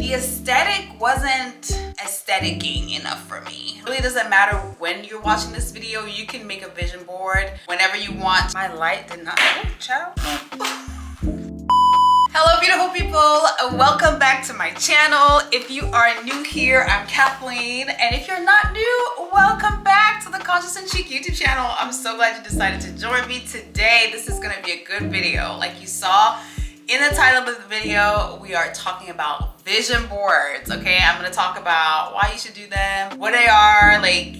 the aesthetic wasn't aesthetic-ing enough for me. It really doesn't matter when you're watching this video, you can make a vision board whenever you want. My light did not, oh, child. Hello beautiful people, welcome back to my channel. If you are new here, I'm Kathleen, and if you're not new, welcome back to the Conscious and Chic YouTube channel. I'm so glad you decided to join me today. This is gonna be a good video. Like you saw in the title of the video, we are talking about vision boards, okay? I'm gonna talk about why you should do them, what they are, like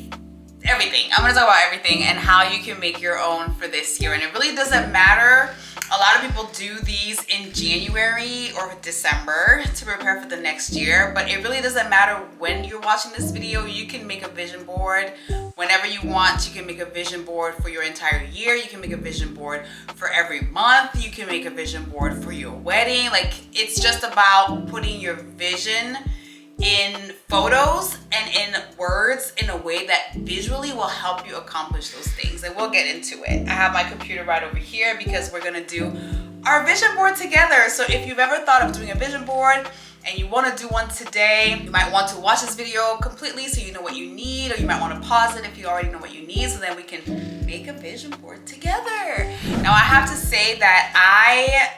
everything. I'm gonna talk about everything and how you can make your own for this year. And it really doesn't matter. A lot of people do these in January or December to prepare for the next year, but it really doesn't matter when you're watching this video. You can make a vision board whenever you want. You can make a vision board for your entire year. You can make a vision board for every month. You can make a vision board for your wedding. Like, it's just about putting your vision in photos and in words in a way that visually will help you accomplish those things, and we'll get into it. I have my computer right over here because we're gonna do our vision board together. So if you've ever thought of doing a vision board and you want to do one today, you might want to watch this video completely so you know what you need, or you might want to pause it if you already know what you need, so then we can make a vision board together. Now I have to say that I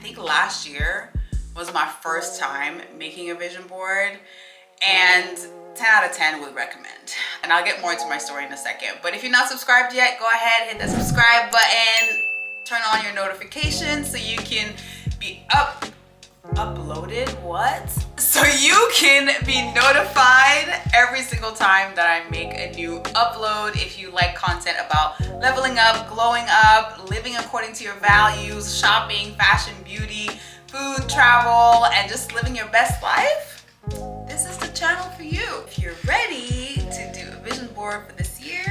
think last year was my first time making a vision board, and 10 out of 10 would recommend. And I'll get more into my story in a second. But if you're not subscribed yet, go ahead, hit that subscribe button, turn on your notifications so you can be uploaded, what? So you can be notified every single time that I make a new upload. If you like content about leveling up, glowing up, living according to your values, shopping, fashion, beauty, food, travel, and just living your best life, this is the channel for you. If you're ready to do a vision board for this year,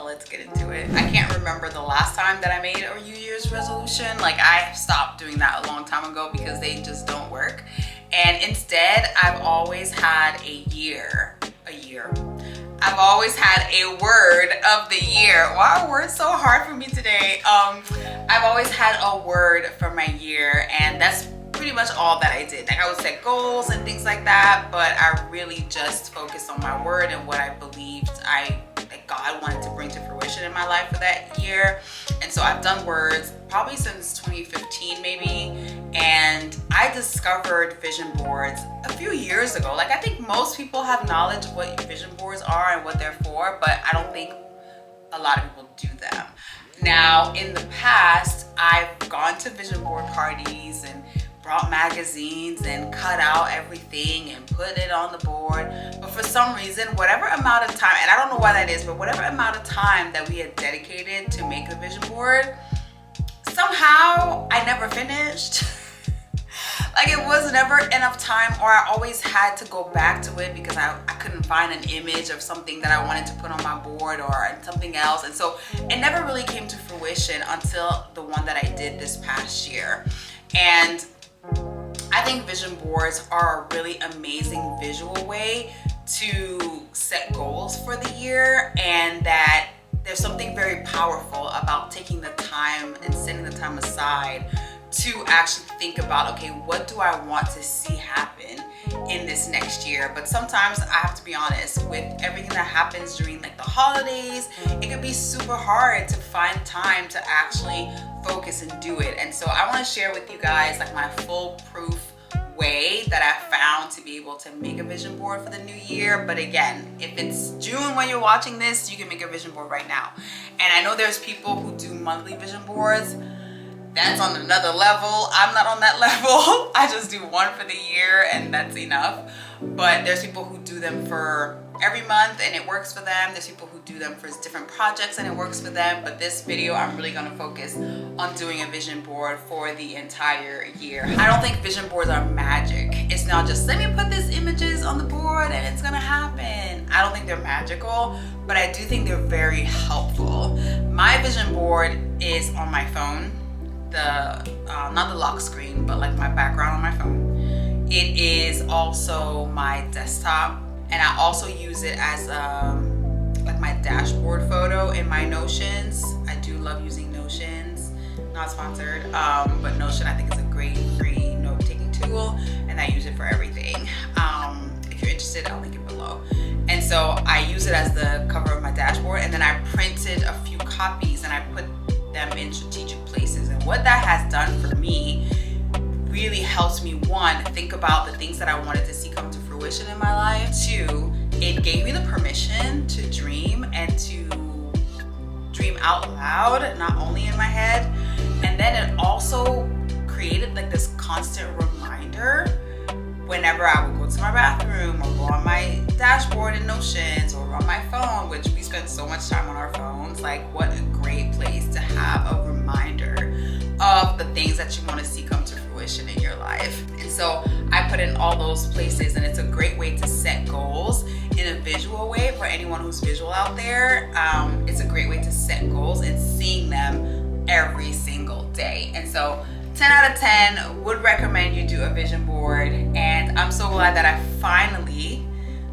let's get into it. I can't remember the last time that I made a New Year's resolution. Like, I stopped doing that a long time ago because they just don't work. And instead, I've always had a year. I've always had a word of the year. Why are words so hard for me today? I've always had a word for my year, and that's pretty much all that I did. Like, I would set goals and things like that, but I really just focused on my word and what I believed that God wanted to bring to fruition in my life for that year. And so I've done words probably since 2015 maybe, and I discovered vision boards a few years ago. Like, I think most people have knowledge of what vision boards are and what they're for, but I don't think a lot of people do them. Now, in the past, I've gone to vision board parties and brought magazines and cut out everything and put it on the board. But for some reason, whatever amount of time, and I don't know why that is, but whatever amount of time that we had dedicated to make the vision board, somehow I never finished. Like, it was never enough time, or I always had to go back to it because I couldn't find an image of something that I wanted to put on my board or something else. And so it never really came to fruition until the one that I did this past year. And I think vision boards are a really amazing visual way to set goals for the year, and that there's something very powerful about taking the time and setting the time aside to actually think about, okay, what do I want to see happen in this next year? But sometimes I have to be honest, with everything that happens during like the holidays, it could be super hard to find time to actually focus and do it. And so I want to share with you guys like my foolproof way that I found to be able to make a vision board for the new year. But again, if it's June when you're watching this, you can make a vision board right now. And I know there's people who do monthly vision boards. That's on another level. I'm not on that level. I just do one for the year and that's enough. But there's people who do them for every month and it works for them. There's people who do them for different projects and it works for them. But this video, I'm really gonna focus on doing a vision board for the entire year. I don't think vision boards are magic. It's not just, let me put these images on the board and it's gonna happen. I don't think they're magical, but I do think they're very helpful. My vision board is on my phone. Not the lock screen, but like my background on my phone. It is also my desktop, and I also use it as like my dashboard photo in my Notions. I do love using Notions. Not sponsored, but Notion I think is a great free note-taking tool. And and I use it for everything. If you're interested, I'll link it below. And so I use it as the cover of my dashboard, and then I printed a few copies and I put them in strategic places. And what that has done for me really helps me, one, think about the things that I wanted to see come to fruition in my life. Two, it gave me the permission to dream and to dream out loud, not only in my head. And then it also created like this constant reminder whenever I would go to my bathroom or go on my dashboard in Notions or on my phone, which we spend so much time on our phones. Like, what a great place to have a reminder of the things that you want to see come to fruition in your life. And so I put in all those places, and it's a great way to set goals in a visual way for anyone who's visual out there. It's a great way to set goals and seeing them every single day. And so 10 out of 10 would recommend you do a vision board. And I'm so glad that I finally,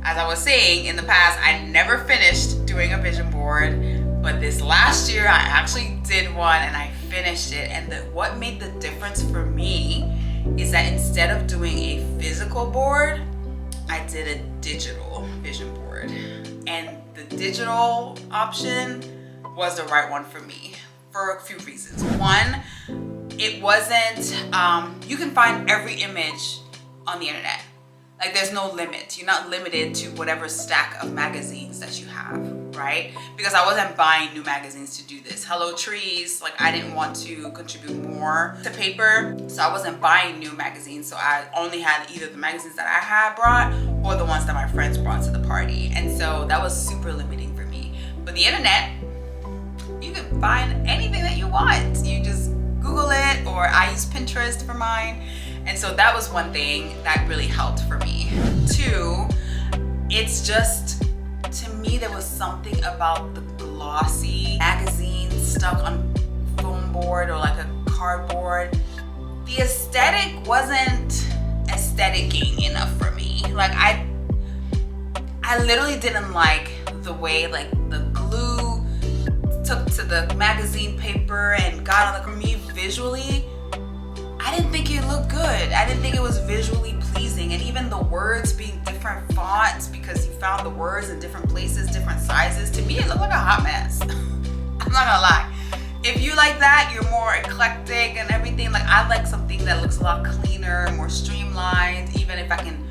as I was saying in the past, I never finished doing a vision board, but this last year I actually did one and I finished it. And what made the difference for me is that instead of doing a physical board, I did a digital vision board. And the digital option was the right one for me for a few reasons. One, it wasn't, you can find every image on the internet. Like, there's no limit. You're not limited to whatever stack of magazines that you have, right? Because I wasn't buying new magazines to do this. Hello Trees, like, I didn't want to contribute more to paper, so I wasn't buying new magazines. So I only had either the magazines that I had brought or the ones that my friends brought to the party. And so that was super limiting for me. But the internet, you can find anything that you want. You just Google it, or I use Pinterest for mine. And so that was one thing that really helped for me. Two, it's just, to me, there was something about the glossy magazine stuck on foam board or like a cardboard. The aesthetic wasn't aesthetic-ing enough for me. Like, I literally didn't like the way like the glue took to the magazine paper and got on the, for me visually, I didn't think it looked good. I didn't think it was visually pleasing. And even the words being different fonts, because you found the words in different places, different sizes, to me it looked like a hot mess. I'm not gonna lie. If you like that, you're more eclectic and everything. Like, I like something that looks a lot cleaner, more streamlined. Even if I can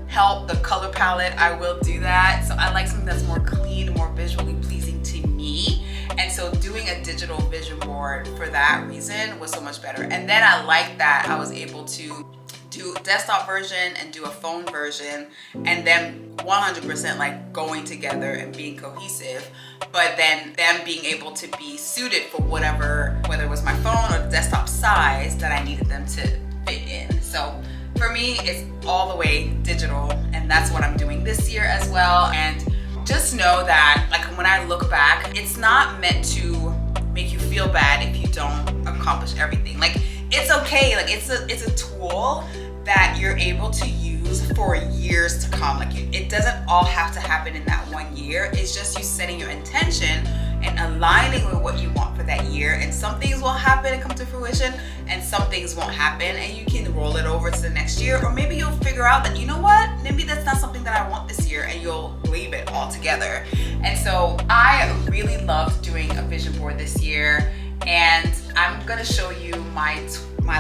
help the color palette, I will do that. So I like something that's more clean, more visually pleasing to me. And so doing a digital vision board for that reason was so much better. And then I like that I was able to do a desktop version and do a phone version, and then 100% like going together and being cohesive, but then them being able to be suited for whatever, whether it was my phone or the desktop size that I needed them to fit in. So for me, it's all the way digital, and that's what I'm doing this year as well. And just know that, like, when I look back, it's not meant to make you feel bad if you don't accomplish everything. Like, it's okay. Like, it's a tool that you're able to use for years to come. Like, it doesn't all have to happen in that 1 year. It's just you setting your intention and aligning with what you want for that year. And some things will happen and come to fruition, and some things won't happen, and you can roll it over to the next year. Or maybe you'll figure out that, you know what, maybe that's not something that I want this year, and you'll leave it altogether. And so I really loved doing a vision board this year, and I'm gonna show you my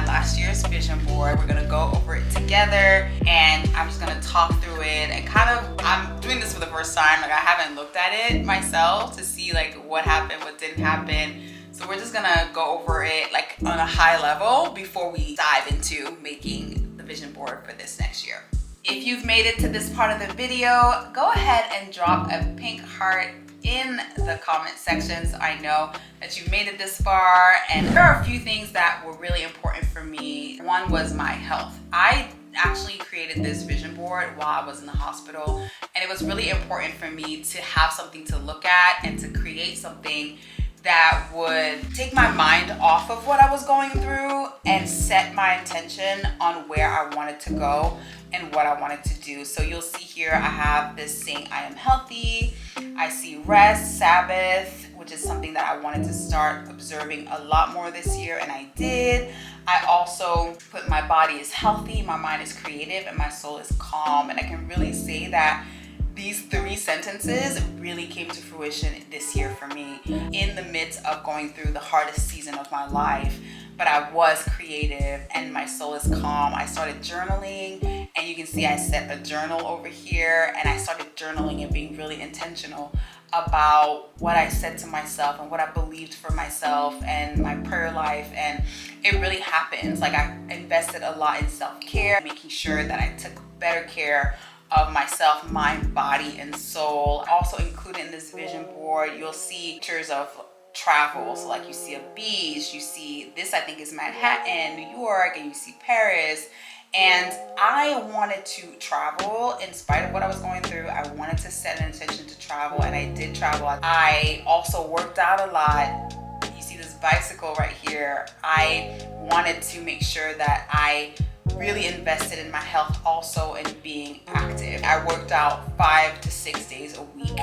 last year's vision board. We're gonna go over it together, and I'm just gonna talk through it, and kind of, I'm doing this for the first time. Like, I haven't looked at it myself to see like what happened, what didn't happen. So we're just gonna go over it like on a high level before we dive into making the vision board for this next year. If you've made it to this part of the video, go ahead and drop a pink heart in the comment section so I know that you made it this far. And there are a few things that were really important for me. One was my health. I actually created this vision board while I was in the hospital, and it was really important for me to have something to look at and to create something that would take my mind off of what I was going through and set my intention on where I wanted to go and what I wanted to do. So you'll see here I have this saying, I am healthy. I see rest, Sabbath, which which is something that I wanted to start observing a lot more this year, and I did. I also put my body is healthy, my mind is creative, and my soul is calm. And I can really say that these 3 sentences really came to fruition this year for me in the midst of going through the hardest season of my life. But I was creative and my soul is calm. I started journaling, and you can see I set a journal over here, and I started journaling and being really intentional about what I said to myself and what I believed for myself and my prayer life. And it really happens. Like, I invested a lot in self-care, making sure that I took better care of myself, mind, body, and soul. Also included in this vision board, you'll see pictures of travel. So like, you see a beach, you see this, I think is Manhattan, New York, and you see Paris. And I wanted to travel in spite of what I was going through. I wanted to set an intention to travel, and I did travel. I also worked out a lot. You see this bicycle right here. I wanted to make sure that I really invested in my health also, and being active. I worked out 5 to 6 days a week.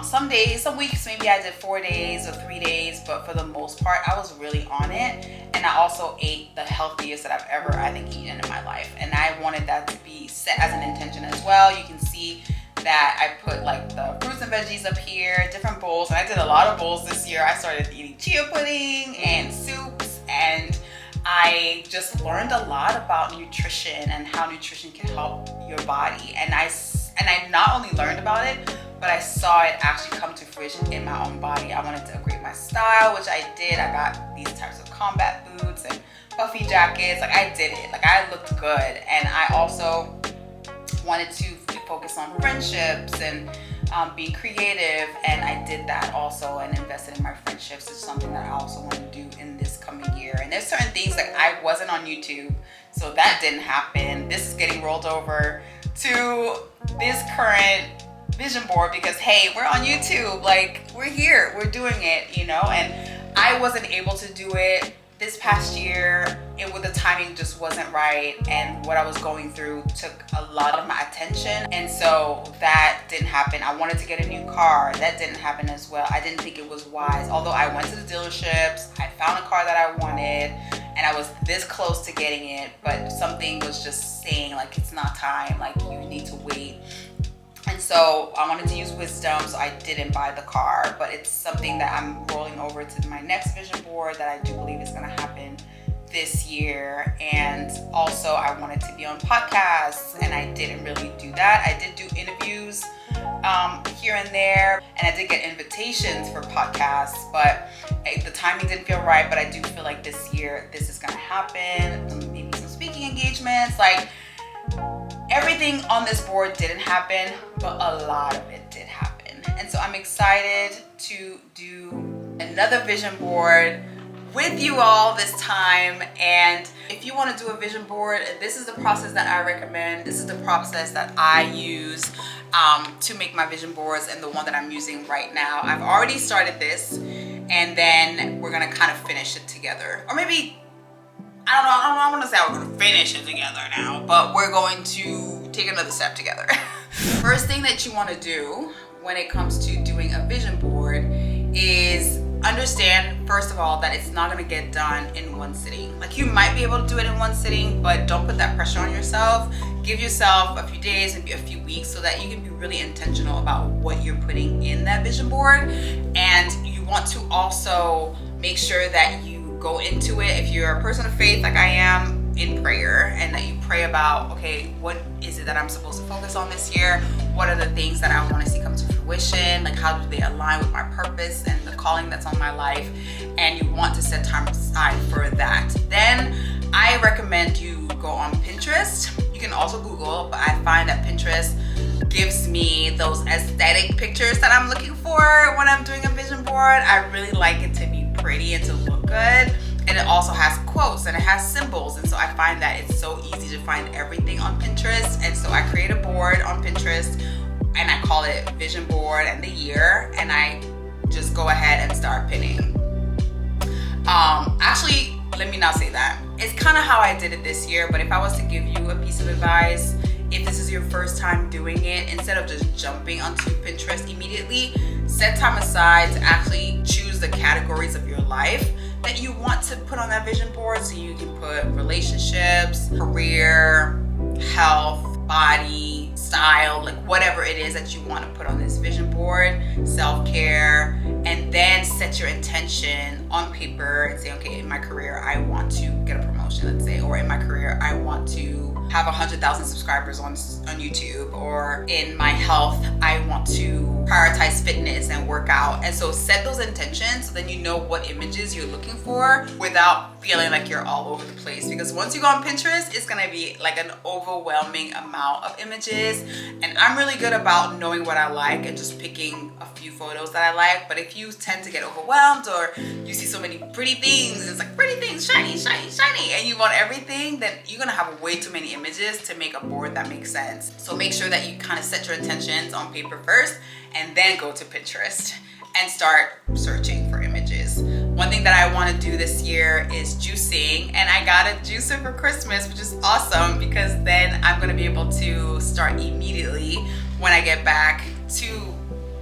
Some days, some weeks, maybe I did 4 days or 3 days, but for the most part, I was really on it. And I also ate the healthiest that I've ever, I think, eaten in my life. And I wanted that to be set as an intention as well. You can see that I put like the fruits and veggies up here, different bowls. And I did a lot of bowls this year. I started eating chia pudding and soups, and I just learned a lot about nutrition and how nutrition can help your body. And I not only learned about it, but I saw it actually come to fruition in my own body. I wanted to upgrade my style, which I did. I got these types of combat boots and puffy jackets. Like, I did it. Like, I looked good. And I also wanted to focus on friendships and being creative, and I did that also, and invested in my friendships. It's something that I also want to do in this coming year. And there's certain things, like, I wasn't on YouTube, so that didn't happen. This is getting rolled over to this current vision board because, hey, we're on YouTube, like, we're here, we're doing it, you know. And I wasn't able to do it this past year. The timing just wasn't right, and what I was going through took a lot of my attention, and so that didn't happen. I wanted to get a new car. That didn't happen as well. I didn't think it was wise, although I went to the dealerships, I found a car that I wanted, and I was this close to getting it, but something was just saying, like, it's not time, like, you need to wait. And so I wanted to use wisdom, so I didn't buy the car, but it's something that I'm rolling over to my next vision board that I do believe is going to happen this year. And also, I wanted to be on podcasts, and I didn't really do that. I did do interviews here and there, and I did get invitations for podcasts, but the timing didn't feel right. But I do feel like this year this is going to happen. Maybe some speaking engagements, like, everything on this board didn't happen, but a lot of it did happen. And so I'm excited to do another vision board with you all this time. And if you want to do a vision board, this is the process that I recommend. This is the process that I use to make my vision boards, and the one that I'm using right now. I've already started this, and then we're going to kind of finish it together. Or maybe, I don't want to say we're going to finish it together now, but we're going to take another step together. First thing that you want to do when it comes to doing a vision board is understand, first of all, that it's not going to get done in one sitting. Like, you might be able to do it in one sitting, but don't put that pressure on yourself. Give yourself a few days, maybe a few weeks, so that you can be really intentional about what you're putting in that vision board. And you want to also make sure that you go into it, if you're a person of faith like I am, in prayer, and that you pray about, okay, what is it that I'm supposed to focus on this year? What are the things that I want to see come to fruition? Like, how do they align with my purpose and the calling that's on my life? And you want to set time aside for that. Then I recommend you go on Pinterest. You can also Google, but I find that Pinterest gives me those aesthetic pictures that I'm looking for when I'm doing a vision board. I really like it to be pretty and to look good. And it also has quotes and it has symbols. And so I find that it's so easy to find everything on Pinterest. And so I create a board on Pinterest, and I call it Vision Board and the Year. And I just go ahead and start pinning. Actually, let me not say that. It's kind of how I did it this year. But if I was to give you a piece of advice, if this is your first time doing it, instead of just jumping onto Pinterest immediately, set time aside to actually choose the categories of your life that you want to put on that vision board. So you can put relationships, career, health, body, style, like whatever it is that you want to put on this vision board, self-care, and then set your intention on paper and say, okay, in my career, I want to get a promotion, let's say, or in my career, I want to have 100,000 subscribers on YouTube, or in my health, I want to prioritize fitness and work out. And so set those intentions so then you know what images you're looking for without feeling like you're all over the place. Because once you go on Pinterest, it's gonna be like an overwhelming amount of images. And I'm really good about knowing what I like and just picking a few photos that I like. But if you tend to get overwhelmed, or you see so many pretty things, it's like pretty things, shiny, shiny, shiny, and you want everything, then you're gonna have way too many images to make a board that makes sense. So make sure that you kind of set your intentions on paper first, and then go to Pinterest and start searching for images. One thing that I want to do this year is juicing, and I got a juicer for Christmas, which is awesome because then I'm going to be able to start immediately when I get back to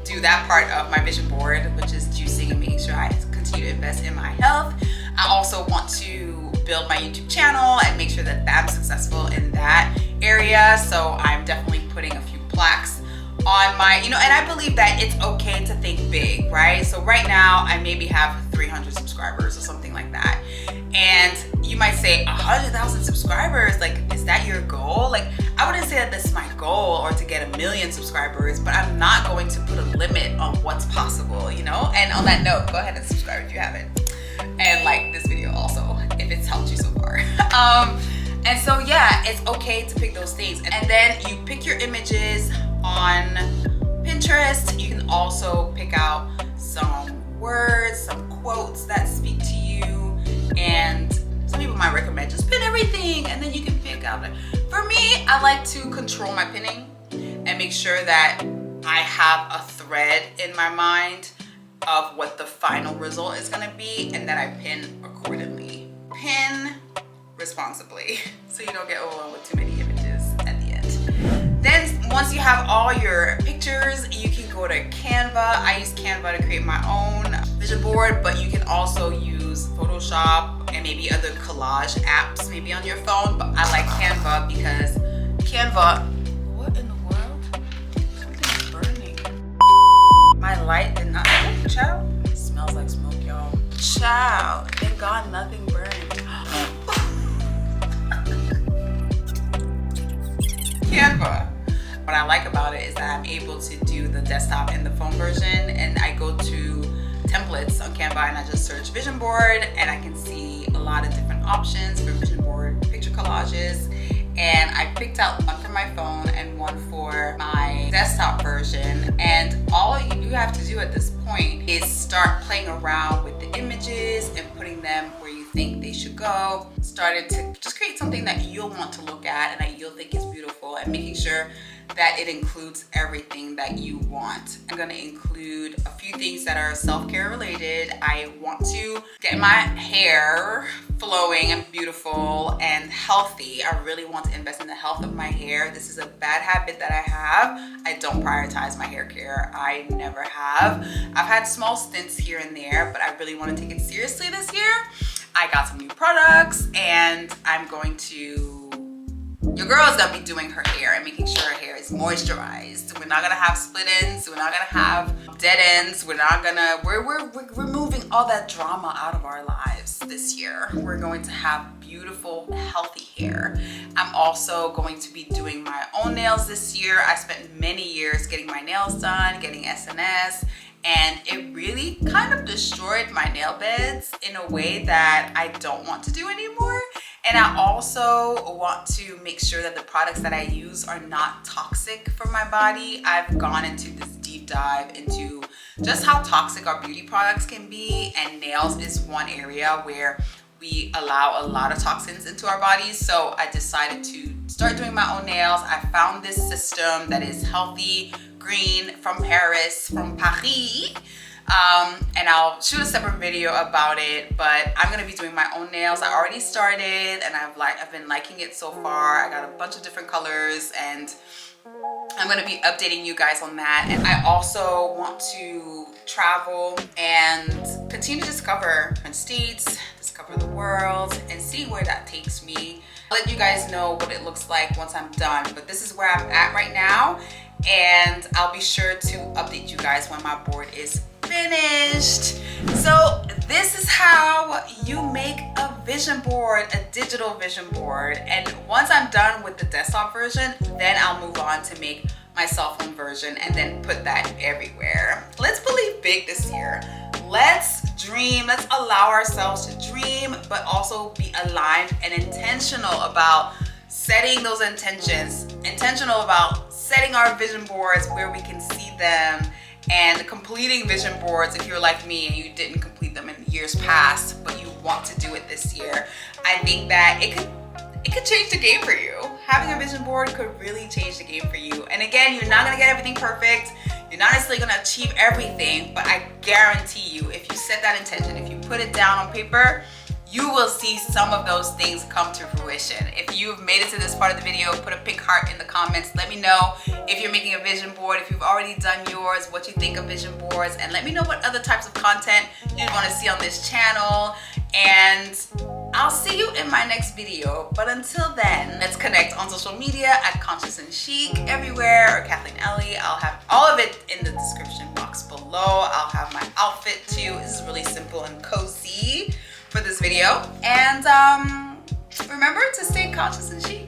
do that part of my vision board, which is juicing and making sure I continue to invest in my health. I also want to build my YouTube channel and make sure that I'm successful in that area. So I'm definitely putting a few plaques on my, and I believe that it's okay to think big, right? So right now I maybe have 300 subscribers or something like that. And you might say 100,000 subscribers, like, is that your goal? Like, I wouldn't say that that's my goal, or to get 1 million subscribers, but I'm not going to put a limit on what's possible, And on that note, go ahead and subscribe if you haven't. And like this video also, if it's helped you so far. And so yeah, it's okay to pick those things. And then you pick your images on Pinterest. You can also pick out some words, some quotes that speak to you. And some people might recommend just pin everything, and then you can pick out. For me, I like to control my pinning and make sure that I have a thread in my mind of what the final result is going to be, and that I pin accordingly. Pin responsibly so you don't get overwhelmed with too many images at the end. Then once you have all your pictures, you can go to Canva. I use Canva to create my own vision board, but you can also use Photoshop and maybe other collage apps maybe on your phone. But I like Canva because Canva, what in the world? Something's burning. My light did not, child, it smells like smoke, y'all. Child, thank God nothing burned. Canva. What I like about it is that I'm able to do the desktop and the phone version, and I go to templates on Canva and I just search vision board, and I can see a lot of different options for vision board picture collages. And I picked out one for my phone and one for my desktop version. And all you have to do at this point is start playing around with the images and putting them where you think they should go. Started to just create something that you'll want to look at and that you'll think is beautiful, and making sure that it includes everything that you want. I'm gonna include a few things that are self-care related. I want to get my hair flowing and beautiful and healthy. I really want to invest in the health of my hair. This is a bad habit that I have. I don't prioritize my hair care. I never have. I've had small stints here and there, but I really want to take it seriously this year. I got some new products, and I'm going to, your girl is gonna be doing her hair and making sure her hair is moisturized. We're not gonna have split ends. We're not gonna have dead ends. We're removing all that drama out of our lives this year. We're going to have beautiful, healthy hair. I'm also going to be doing my own nails this year. I spent many years getting my nails done, getting SNS, and it really kind of destroyed my nail beds in a way that I don't want to do anymore. And I also want to make sure that the products that I use are not toxic for my body. I've gone into this deep dive into just how toxic our beauty products can be, and nails is one area where we allow a lot of toxins into our bodies. So I decided to start doing my own nails. I found this system that is healthy, green, from Paris, from Paris. and I'll shoot a separate video about it. But I'm gonna be doing my own nails. I already started, and I've been liking it so far. I got a bunch of different colors, and I'm gonna be updating you guys on that. And I also want to travel and continue to discover different states, discover the world, and see where that takes me. I'll let you guys know what it looks like once I'm done, but this is where I'm at right now, and I'll be sure to update you guys when my board is finished. So this is how you make a vision board, a digital vision board. And once I'm done with the desktop version, then I'll move on to make my cell phone version and then put that everywhere. Let's believe big this year. Let's dream. Let's allow ourselves to dream, but also be aligned and intentional about setting those intentions, intentional about setting our vision boards where we can see them, and completing vision boards if you're like me and you didn't complete them in years past, but you want to do it this year. I think that it could change the game for you. Having a vision board could really change the game for you. And again, you're not gonna get everything perfect. You're not necessarily gonna achieve everything, but I guarantee you, if you set that intention, if you put it down on paper, you will see some of those things come to fruition. If you've made it to this part of the video, put a pink heart in the comments. Let me know if you're making a vision board, if you've already done yours, what you think of vision boards, and let me know what other types of content you'd want to see on this channel. And I'll see you in my next video. But until then, let's connect on social media at Conscious and Chic everywhere, or Kathleen Ellie. I'll have all of it in the description box below. I'll have my outfit too. This is really simple and cozy for this video. And remember to stay conscious and chic.